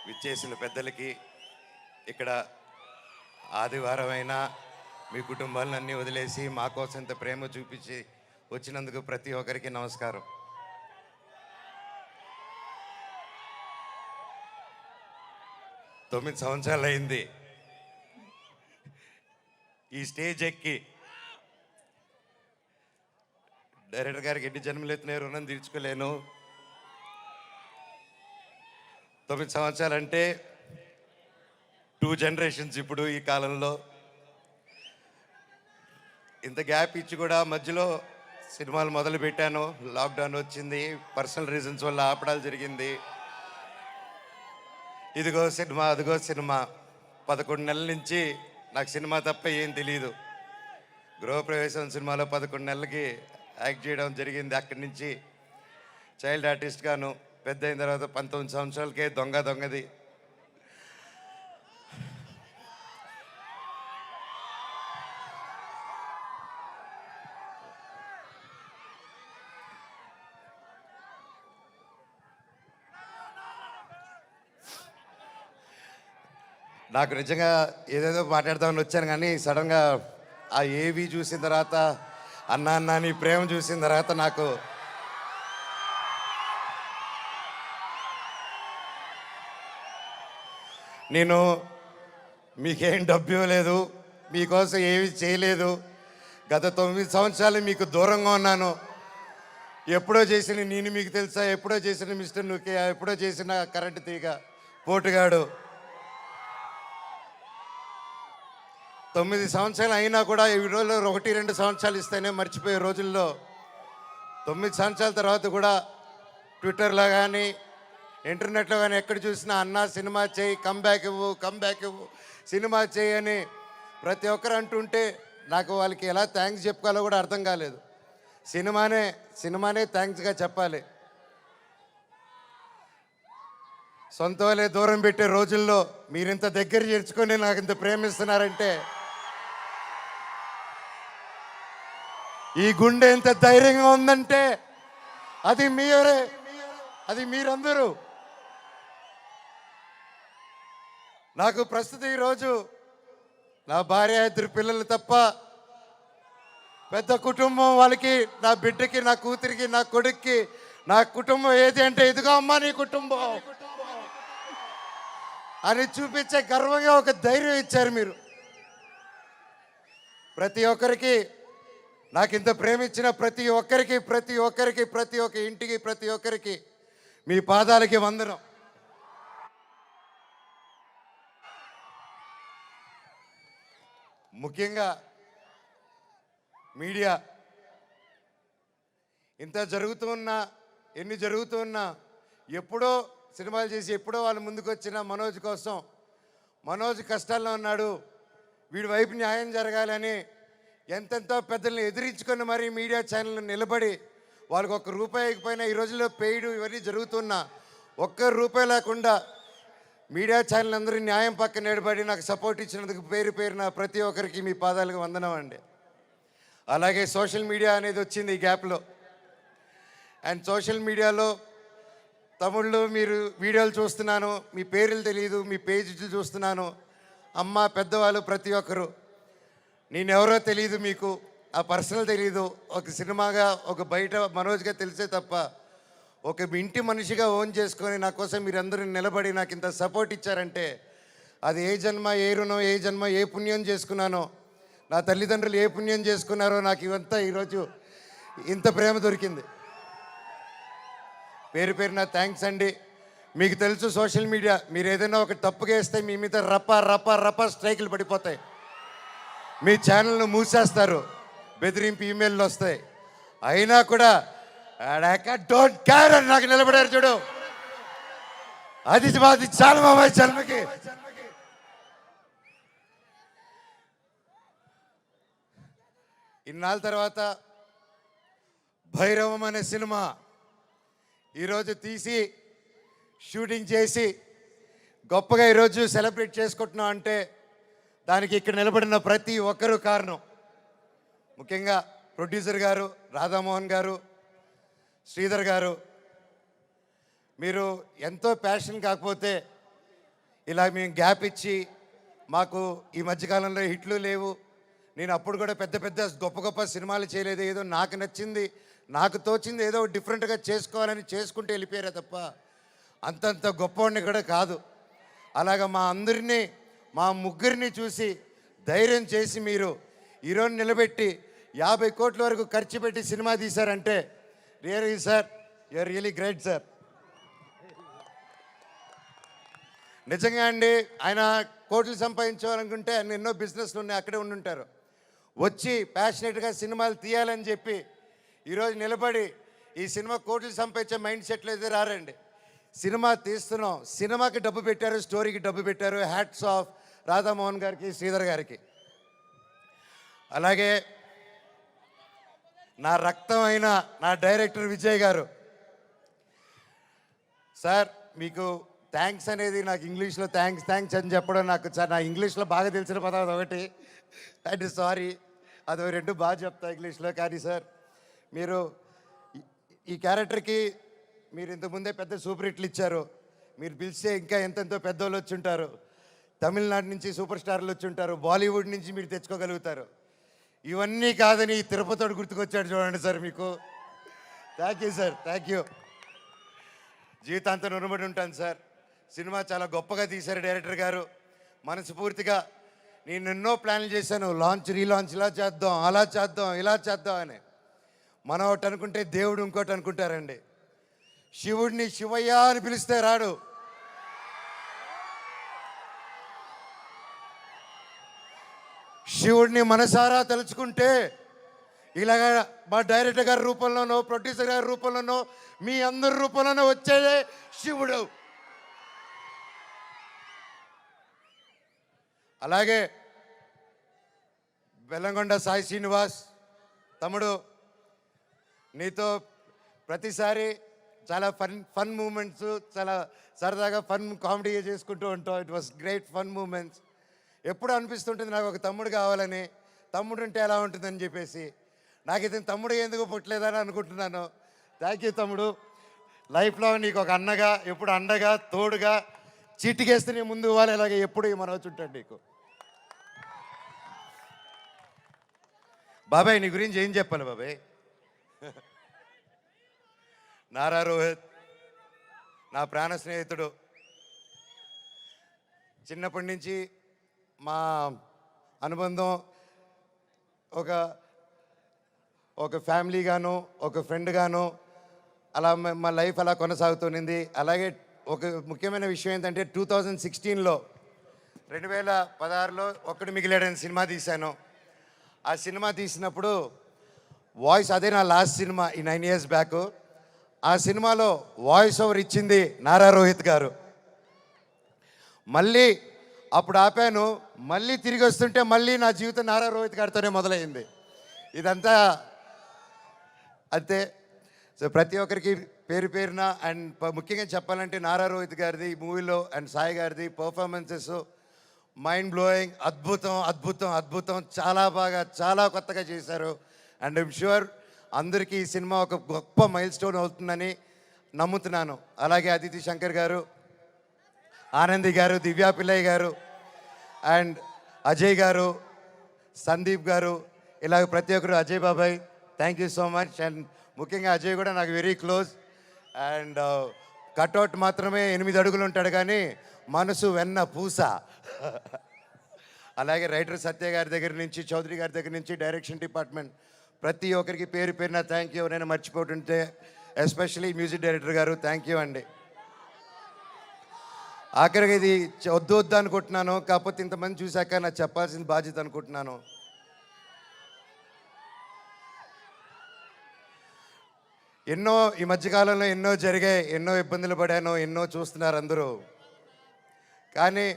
విచ్చేసిన పెద్దలకి, ఇక్కడ ఆదివారమైనా మీ కుటుంబాలన్నీ వదిలేసి మా కోసం ఇంత ప్రేమ చూపించి వచ్చినందుకు ప్రతి ఒక్కరికి నమస్కారం. తొమ్మిది సంవత్సరాలు అయింది ఈ స్టేజ్ ఎక్కి. డైరెక్టర్ గారికి ఎన్ని జన్మలు ఎత్తున్నాయి రుణం తీర్చుకోలేను. 9 సంవత్సరాలు అంటే 2 జనరేషన్స్. ఇప్పుడు ఈ కాలంలో ఇంత గ్యాప్ ఇచ్చి కూడా మధ్యలో సినిమాలు మొదలు పెట్టాను. లాక్డౌన్ వచ్చింది, పర్సనల్ రీజన్స్ వల్ల ఆపడాలు జరిగింది. ఇదిగో సినిమా, అదిగో సినిమా. 11 నెలల నుంచి నాకు సినిమా తప్ప ఏం తెలియదు. గృహప్రవేశం సినిమాలో 11 నెలలకి యాక్ట్ చేయడం జరిగింది. అక్కడి నుంచి చైల్డ్ ఆర్టిస్ట్గాను, పెద్ద అయిన తర్వాత 19 సంవత్సరాలకే దొంగది. నాకు నిజంగా ఏదేదో మాట్లాడదామని వచ్చాను, కానీ సడన్గా ఆ ఏవి చూసిన తర్వాత, అన్నా నీ ప్రేమ చూసిన తర్వాత నాకు నేను మీకేం డబ్బు ఇవ్వలేదు, మీకోసం ఏమి చేయలేదు. గత 9 సంవత్సరాలు మీకు దూరంగా ఉన్నాను. ఎప్పుడో చేసిన నేను మీకు తెలుసా, ఎప్పుడో చేసిన మిస్టర్ నుకే, ఎప్పుడో చేసిన కరెంటు తీగ పోటుగాడు. 9 సంవత్సరాలు అయినా కూడా ఈ రోజుల్లో 1-2 సంవత్సరాలు ఇస్తేనే మర్చిపోయే రోజుల్లో 9 సంవత్సరాల తర్వాత కూడా ట్విట్టర్లో కానీ ఇంటర్నెట్లో కానీ ఎక్కడ చూసినా అన్నా సినిమా చేయి, కమ్బ్యాక్ ఇవ్వు, సినిమా చేయి అని ప్రతి ఒక్కరు అంటుంటే నాకు వాళ్ళకి ఎలా థ్యాంక్స్ చెప్పుకోవాలో కూడా అర్థం కాలేదు. సినిమానే థ్యాంక్స్గా చెప్పాలి. సొంత వాళ్ళే దూరం పెట్టే రోజుల్లో మీరింత దగ్గర చేర్చుకొని నాకు ఇంత ప్రేమిస్తున్నారంటే, ఈ గుండె ఎంత ధైర్యంగా ఉందంటే అది మీరే, అది మీరందరూ. నాకు ప్రస్తుతం ఈరోజు నా భార్య, 2 పిల్లలు తప్ప పెద్ద కుటుంబం. వాళ్ళకి, నా బిడ్డకి, నా కూతురికి, నా కొడుక్కి నా కుటుంబం ఏది అంటే ఇదిగో అమ్మా నీ కుటుంబం అని చూపించే గర్వంగా ఒక ధైర్యం ఇచ్చారు మీరు. ప్రతి ఒక్కరికి, నాకు ఇంత ప్రేమించిన ప్రతి ఒక్క ఇంటికి, ప్రతి ఒక్కరికి మీ పాదాలకి వందనం. ముఖ్యంగా మీడియా, ఇంత ఎన్ని జరుగుతూ ఉన్నా ఎప్పుడో సినిమాలు చేసి ఎప్పుడో వాళ్ళు ముందుకు వచ్చిన మనోజ్ కోసం, మనోజ్ కష్టాల్లో ఉన్నాడు, వీడి వైపు న్యాయం జరగాలని ఎంతెంతో పెద్దల్ని ఎదిరించుకొని మరీ మీడియా ఛానల్ నిలబడి వాళ్ళకి ₹1 ఇకపోయినా ఈ రోజుల్లో పెయిడ్ ఇవన్నీ జరుగుతున్నా ₹1 లేకుండా మీడియా ఛానల్ అందరూ న్యాయం పక్కన నిలబడి నాకు సపోర్ట్ ఇచ్చినందుకు పేరున ప్రతి ఒక్కరికి మీ పాదాలకు వందనం అండి. అలాగే సోషల్ మీడియా అనేది వచ్చింది ఈ గ్యాప్లో. అండ్ సోషల్ మీడియాలో తమ్ముళ్ళు మీరు వీడియోలు చూస్తున్నాను, మీ పేర్లు తెలియదు, మీ పేజీలు చూస్తున్నాను. అమ్మ, పెద్దవాళ్ళు ప్రతి ఒక్కరు, నేనెవరో తెలియదు, మీకు ఆ పర్సనల్ తెలియదు. ఒక సినిమాగా, ఒక బయట మనోజ్గా తెలిసే తప్ప ఒక ఇంటి మనిషిగా ఓన్ చేసుకొని నా కోసం మీరందరూ నిలబడి నాకు ఇంత సపోర్ట్ ఇచ్చారంటే అది ఏ జన్మ, ఏ రుణం, ఏ జన్మ, ఏ పుణ్యం చేసుకున్నానో, నా తల్లిదండ్రులు ఏ పుణ్యం చేసుకున్నారో నాకు ఇవంతా ఈరోజు ఇంత ప్రేమ దొరికింది. పేరున థ్యాంక్స్ అండి. మీకు తెలుసు సోషల్ మీడియా, మీరు ఏదైనా ఒక తప్పుగా వేస్తే మీ మీద రప స్ట్రైకులు పడిపోతాయి, మీ ఛానల్ను మూసేస్తారు, బెదిరింపు ఈమెయిల్లు వస్తాయి. అయినా కూడా డోంట్ కేర్ అని నాకు నిలబడారు చూడు, అది చాలా మా జన్మకి. ఇన్నాళ్ళ తర్వాత భైరవం అనే సినిమా ఈరోజు తీసి షూటింగ్ చేసి గొప్పగా ఈరోజు సెలబ్రేట్ చేసుకుంటున్నాం అంటే దానికి ఇక్కడ నిలబడిన ప్రతి ఒక్కరూ కారణం. ముఖ్యంగా ప్రొడ్యూసర్ గారు, రాధామోహన్ గారు, శ్రీధర్ గారు, మీరు ఎంతో ప్యాషన్ కాకపోతే ఇలా మేము గ్యాప్ ఇచ్చి మాకు ఈ మధ్యకాలంలో హిట్లు లేవు, నేను అప్పుడు కూడా పెద్ద పెద్ద గొప్ప గొప్ప సినిమాలు చేయలేదు, ఏదో నాకు నచ్చింది నాకు తోచింది ఏదో డిఫరెంట్గా చేసుకోవాలని చేసుకుంటూ వెళ్ళిపోయారే తప్ప అంతంత గొప్పవాడిని కూడా కాదు. అలాగా మా అందరినీ మా ముగ్గురిని చూసి ధైర్యం చేసి మీరు ఈరోజు నిలబెట్టి 50 కోట్ల వరకు ఖర్చు పెట్టి సినిమా తీశారంటే really sir you are really great sir. నిజంగా అండి, ఆయన కోట్లు సంపాదించాలనుకుంటే ఆయన ఎన్నో బిజినెస్లు ఉన్నాయి, అక్కడే ఉండుంటారు. వచ్చి ప్యాషనెట్గా సినిమాలు తీయాలని చెప్పి ఈరోజు నిలబడి ఈ సినిమా కోట్లు సంపాదించే మైండ్ సెట్లు అయితే రారండి. సినిమా తీస్తున్నాం, సినిమాకి డబ్బు పెట్టారు, స్టోరీకి డబ్బు పెట్టారు. హ్యాట్స్ ఆఫ్ రాధామోహన్ గారికి, శ్రీధర్ గారికి. అలాగే నా రక్తం అయిన నా డైరెక్టర్ విజయ్ గారు. సార్ మీకు థ్యాంక్స్ అనేది నాకు ఇంగ్లీష్లో థ్యాంక్స్ అని చెప్పడం నాకు సార్, నా ఇంగ్లీష్లో బాగా తెలిసిన పదం అదొకటి, అంటే సారీ, అదో రెండు బాగా చెప్తా ఇంగ్లీష్లో. కానీ సార్ మీరు ఈ క్యారెక్టర్కి మీరు ఇంతకుముందే పెద్ద సూపర్ హిట్లు ఇచ్చారు, మీరు పిలిస్తే ఇంకా ఎంతెంతో పెద్దోళ్ళు వచ్చి ఉంటారు, తమిళనాడు నుంచి సూపర్ స్టార్లు వచ్చి ఉంటారు, బాలీవుడ్ నుంచి మీరు తెచ్చుకోగలుగుతారు. ఇవన్నీ కాదని తిరుపతితో గుర్తుకొచ్చాడు చూడండి సార్ మీకు. Thank you sir, thank you. జీవితాంతం రుణపడి ఉంటాను సార్. సినిమా చాలా గొప్పగా తీశారు డైరెక్టర్ గారు. మనస్ఫూర్తిగా నేను ఎన్నో ప్లాన్లు చేశాను, లాంచ్ రీలాంచ్ ఇలా చేద్దాం, అలా చేద్దాం, ఇలా చేద్దాం అని. మనం ఒకటి అనుకుంటే దేవుడు ఇంకోటి అనుకుంటారండి. శివుడిని శివయ్య అని పిలిస్తే రాడు, శివుడిని మనసారా తలుచుకుంటే ఇలాగా మా డైరెక్టర్ గారి రూపంలోనో ప్రొడ్యూసర్ గారి రూపంలోనో మీ అందరి రూపంలోనో వచ్చేదే శివుడు. అలాగే బెల్లంకొండ సాయి శ్రీనివాస్ తమ్ముడు, నీతో ప్రతిసారి చాలా ఫన్ మూమెంట్స్, చాలా సరదాగా ఫన్ కామెడీ చేసుకుంటూ ఉంటాం. It was great fun moments. ఎప్పుడు అనిపిస్తుంటుంది నాకు ఒక తమ్ముడు కావాలని, తమ్ముడు ఉంటే ఎలా ఉంటుందని చెప్పేసి. నాకు ఇతను తమ్ముడు ఎందుకు పుట్టలేదని అనుకుంటున్నాను. థ్యాంక్ యూ తమ్ముడు. లైఫ్లో నీకు ఒక అన్నగా, ఎప్పుడు అండగా, తోడుగా, చీటికేస్తే నీ ముందు ఇవ్వాలి, ఇలాగే ఎప్పుడు మనవచ్చు ఉంటాడు నీకు. బాబాయ్ నీ గురించి ఏం చెప్పాలి బాబాయ్? నారా రోహిత్ నా ప్రాణ స్నేహితుడు. చిన్నప్పటి నుంచి మా అనుబంధం ఒక ఫ్యామిలీగాను, ఒక ఫ్రెండ్గాను అలా మా లైఫ్ అలా కొనసాగుతుంది. అలాగే ఒక ముఖ్యమైన విషయం ఏంటంటే 2016లో 2016లో ఒక్కడు మిగిలాడని సినిమా తీశాను. ఆ సినిమా తీసినప్పుడు వాయిస్, అదే నా లాస్ట్ సినిమా ఈ 9 years బ్యాక్. ఆ సినిమాలో వాయిస్ ఓవర్ ఇచ్చింది నారా రోహిత్ గారు. మళ్ళీ అప్పుడు ఆపాను, మళ్ళీ తిరిగి వస్తుంటే మళ్ళీ నా జీవితం నారా రోహిత్ గారితోనే మొదలైంది. ఇదంతా అంతే. సో ప్రతి ఒక్కరికి పేరు పేరున అండ్ ముఖ్యంగా చెప్పాలంటే నారా రోహిత్ గారిది మూవీలో అండ్ సాయి గారిది పర్ఫార్మెన్సెస్ మైండ్ బ్లోయింగ్, అద్భుతం అద్భుతం అద్భుతం. చాలా బాగా, చాలా కొత్తగా చేశారు. అండ్ ఐమ్ షూర్ అందరికీ ఈ సినిమా ఒక గొప్ప మైల్ స్టోన్ అవుతుందని నమ్ముతున్నాను. అలాగే అదితి శంకర్ గారు, ఆనంది గారు, దివ్యా పిల్లయ్య గారు అండ్ అజయ్ గారు, సందీప్ గారు, ఇలాగ ప్రతి ఒక్కరు, అజయ్ బాబాయ్ thank you so much. And ముఖ్యంగా అజయ్ కూడా నాకు వెరీ క్లోజ్. అండ్ కట్అవుట్ మాత్రమే 8 అడుగులు ఉంటాడు కానీ మనసు వెన్న పూస. అలాగే రైటర్ సత్య గారి దగ్గర నుంచి, చౌదరి గారి దగ్గర నుంచి, డైరెక్షన్ డిపార్ట్మెంట్ ప్రతి ఒక్కరికి పేరు పేరున థ్యాంక్ యూ. నేను మర్చిపోతుంటే ఎస్పెషలీ మ్యూజిక్ డైరెక్టర్ గారు థ్యాంక్ యూ అండి. ఆఖరికి ఇది వద్దు వద్దు అనుకుంటున్నాను, కాకపోతే ఇంతమంది చూశాక నాకు చెప్పాల్సిన బాధ్యత అనుకుంటున్నాను. ఎన్నో ఈ మధ్యకాలంలో ఎన్నో జరిగాయి, ఎన్నో ఇబ్బందులు పడాను, ఎన్నో చూస్తున్నారు అందరూ. కానీ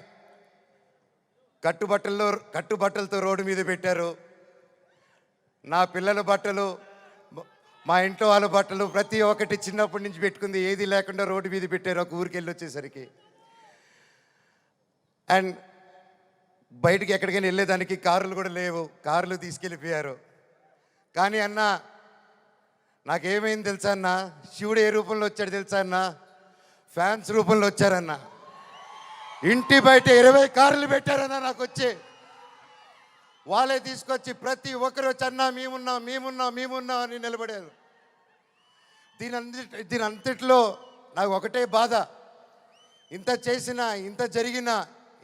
కట్టుబట్టలతో రోడ్డు మీద పెట్టారు. నా పిల్లల బట్టలు, మా ఇంట్లో వాళ్ళ బట్టలు ప్రతి ఒక్కటి చిన్నప్పటి నుంచి పెట్టుకుంది ఏది లేకుండా రోడ్డు మీద పెట్టారు ఒక ఊరికి వెళ్ళి వచ్చేసరికి. అండ్ బయటికి ఎక్కడికైనా వెళ్ళేదానికి కార్లు కూడా లేవు, కార్లు తీసుకెళ్ళిపోయారు. కానీ అన్న నాకేమైంది తెలుసా అన్న, శివుడు ఏ రూపంలో వచ్చాడు తెలుసా అన్న, ఫ్యాన్స్ రూపంలో వచ్చారన్న. ఇంటి బయట 20 కార్లు పెట్టారన్న నాకు వచ్చి. వాళ్ళే తీసుకొచ్చి ప్రతి ఒక్కరు వచ్చి అన్నా మేమున్నాం అని నిలబడారు. దీని అంతట్లో నాకు ఒకటే బాధ. ఇంత చేసినా, ఇంత జరిగినా,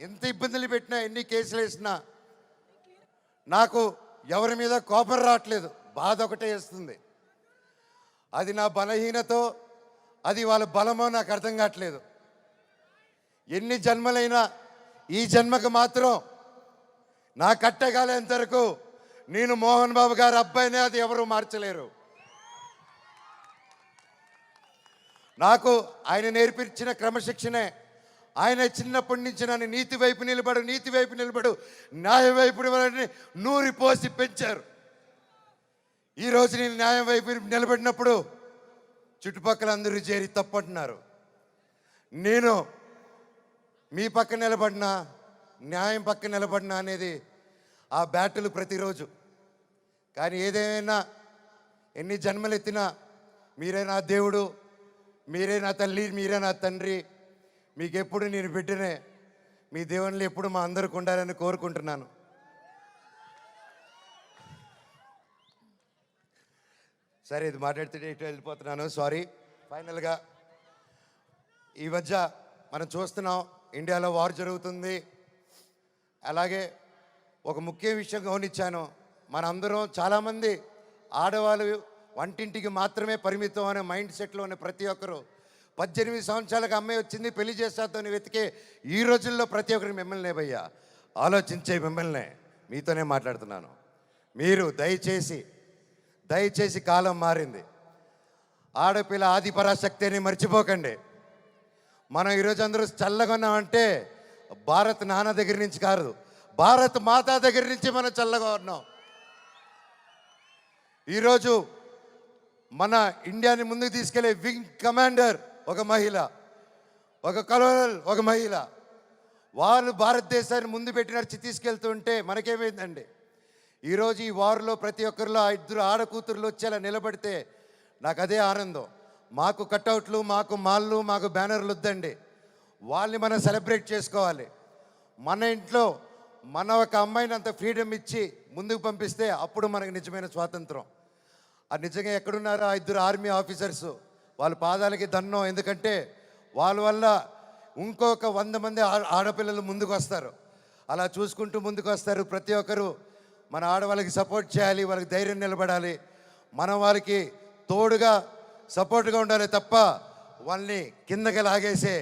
ఎంత ఇబ్బందులు పెట్టినా, ఎన్ని కేసులు వేసినా నాకు ఎవరి మీద కోపం రావట్లేదు. బాధ ఒకటే వేస్తుంది. అది నా బలహీనతో, అది వాళ్ళ బలమో నాకు అర్థం కావట్లేదు. ఎన్ని జన్మలైనా ఈ జన్మకు మాత్రం నా కట్టగాలేంత వరకు నేను మోహన్ బాబు గారి అబ్బాయినే, అది ఎవరు మార్చలేరు. నాకు ఆయన నేర్పించిన క్రమశిక్షణే. ఆయన చిన్నప్పటి నుంచి నన్ను నీతి వైపు నిలబడు, న్యాయం వైపు నూరి పోసి పెంచారు. ఈరోజు నేను న్యాయం వైపు నిలబడినప్పుడు చుట్టుపక్కల అందరూ చేరి తప్పంటున్నారు. నేను మీ పక్క నిలబడినా, న్యాయం పక్క నిలబడినా అనేది ఆ బ్యాటిల్ ప్రతిరోజు. కానీ ఏదేమైనా, ఎన్ని జన్మలు ఎత్తినా మీరే నా దేవుడు, మీరే నా తల్లి, మీరే నా తండ్రి. మీకు ఎప్పుడు నేను బిడ్డనే. మీ దేవుళ్ళు ఎప్పుడు మా అందరికి ఉండాలని కోరుకుంటున్నాను. సరే, ఇది మాట్లాడితే ఇటు వెళ్ళిపోతున్నాను, సారీ. ఫైనల్గా ఈ మధ్య మనం చూస్తున్నాం, ఇండియాలో వార్ జరుగుతుంది. అలాగే ఒక ముఖ్య విషయం గమనించాను. మనందరం చాలామంది ఆడవాళ్ళు వంటింటికి మాత్రమే పరిమితం అనే మైండ్ సెట్లో ఉన్న ప్రతి ఒక్కరు 18 సంవత్సరాలకు అమ్మాయి వచ్చింది పెళ్లి చేస్తాతోని వెతికే ఈ రోజుల్లో ప్రతి ఒక్కరికి మిమ్మల్నే భయ్యా, ఆలోచించే మిమ్మల్నే, మీతోనే మాట్లాడుతున్నాను. మీరు దయచేసి కాలం మారింది. ఆడపిల్ల ఆది పరాశక్తి అని మర్చిపోకండి. మనం ఈరోజు అందరూ చల్లగా ఉన్నామంటే భారత్ నాన్న దగ్గర నుంచి కాదు, భారత్ మాతా దగ్గర నుంచి మనం చల్లగా ఉన్నాం. ఈరోజు మన ఇండియాని ముందుకు తీసుకెళ్లే వింగ్ కమాండర్ ఒక మహిళ, ఒక కలోనల్ ఒక మహిళ. వాళ్ళు భారతదేశాన్ని ముందు పెట్టి నడిచి తీసుకెళ్తుంటే మనకేమైందండి? ఈరోజు ఈ వార్లో ప్రతి ఒక్కరిలో 2 ఆడకూతుర్లు వచ్చేలా నిలబడితే నాకు అదే ఆనందం. మాకు కట్అవుట్లు, మాకు మాళ్ళు, మాకు బ్యానర్లు వద్దండి. వాళ్ళని మనం సెలబ్రేట్ చేసుకోవాలి. మన ఇంట్లో మన ఒక అమ్మాయిని అంత ఫ్రీడమ్ ఇచ్చి ముందుకు పంపిస్తే అప్పుడు మనకు నిజమైన స్వాతంత్రం. అది నిజంగా ఎక్కడున్నారో 2 ఆర్మీ ఆఫీసర్స్, వాళ్ళ పాదాలకి దండం. ఎందుకంటే వాళ్ళ వల్ల ఇంకొక 100 మంది ఆడపిల్లలు ముందుకు వస్తారు. అలా చూసుకుంటూ ముందుకు వస్తారు. ప్రతి ఒక్కరు మన ఆడవాళ్ళకి సపోర్ట్ చేయాలి, వాళ్ళకి ధైర్యం నిలబడాలి. మనం వాళ్ళకి తోడుగా సపోర్ట్గా ఉండాలి తప్ప వాళ్ళని కిందకి లాగేసే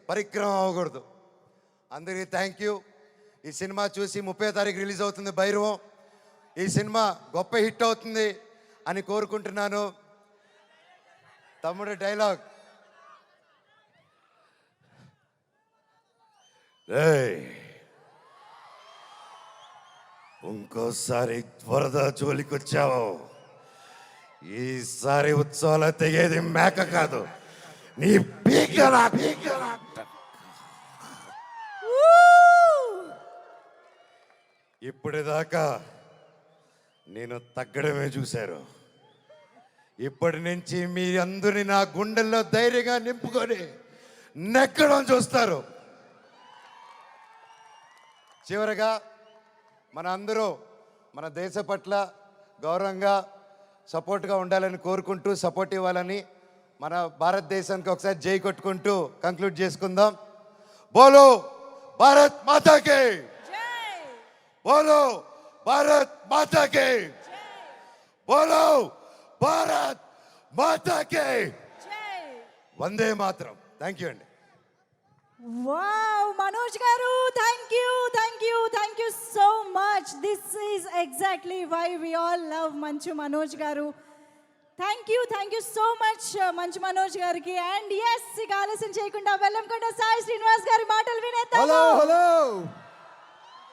పరిక్రమం అవ్వకూడదు. అందరికీ థ్యాంక్ యూ. ఈ సినిమా చూసి 30వ తారీఖు రిలీజ్ అవుతుంది భైరవం. ఈ సినిమా గొప్ప హిట్ అవుతుంది అని కోరుకుంటున్నాను. తమ్ముడు డైలాగ్, ఇంకోసారి వరద జోలికి వచ్చావు, ఈసారి ఉత్సవాలు తెగేది మేక కాదు, నీ పీకలా. ఇప్పటిదాకా నేను తగ్గడమే చూశారు. ఇప్పటి నుంచి మీ అందరినీ నా గుండెల్లో ధైర్యంగా నింపుకొని నెక్కడం చూస్తారు. చివరగా మన అందరూ మన దేశ పట్ల గౌరవంగా సపోర్ట్గా ఉండాలని కోరుకుంటూ, సపోర్ట్ ఇవ్వాలని, మన భారతదేశానికి ఒకసారి జై కొట్టుకుంటూ కంక్లూడ్ చేసుకుందాం. బోలో భారత్ మాతాకి, బోలో భారత్ మాతాకి, బోలో భారత్ మాతాకి, వందే మాతరం. థ్యాంక్ యూ అండి. Wow, Manoj garu, thank you so much. This is exactly why we all love Manchu Manoj garu. Thank you so much, Manchu Manoj gariki. And yes, iga ఆలస్యం చేయకుండా వెల్లంకొండ సాయి శ్రీనివాస్ గారి మాటలు వినేద్దాం. హలో